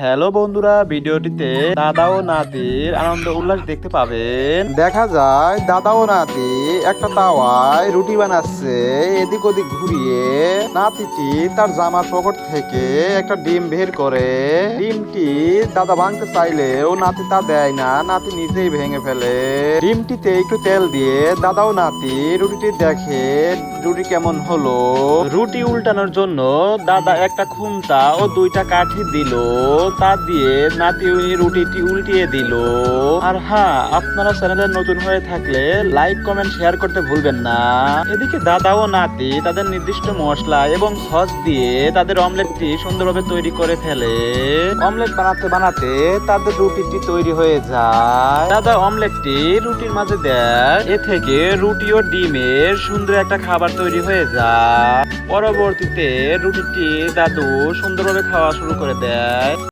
Hello বন্ধুরা, ভিডিওটিতে দাদা ও নাতির আনন্দ উল্লাস দেখতে পাবেন। দেখা যায় দাদা ও নাতি একটা তাওয়ায় রুটি বানাচ্ছে। এদিক ওদিক ঘুরিয়ে নাতিটি তার জামার পকেট থেকে একটা ডিম বের করে। ডিমটি দাদা ভাঙতে চাইলেও নাতি তা দেয় না, নাতি নিজেই ভেঙে ফেলে। ডিমটিতে একটু তেল দিয়ে দাদা ও নাতি রুটিটি দেখে রুটি কেমন হলো। রুটি উল্টানোর জন্য দাদা একটা খুন্তা ও দুইটা কাঠি দিল, তা দিয়ে নাতি রুটিটি উল্টিয়ে দিল। আর হ্যাঁ, আপনারা চ্যানেলে নতুন হয়ে থাকলে লাইক কমেন্ট শেয়ার করতে ভুলবেন না। এদিকে দাদা ও নাতি তাদের নির্দিষ্ট মশলা এবং সস দিয়ে তাদের অমলেটটি সুন্দরভাবে তৈরি করে ফেলে। অমলেট বানাতে বানাতে তাদের রুটিটি তৈরি হয়ে যায়। দাদা অমলেটটি রুটির মাঝে দেয়, এ থেকে রুটি ও ডিমের সুন্দর একটা খাবার তৈরি হয়ে যায়। পরবর্তীতে রুটিটি দাদু সুন্দরভাবে খাওয়া শুরু করে দেয়।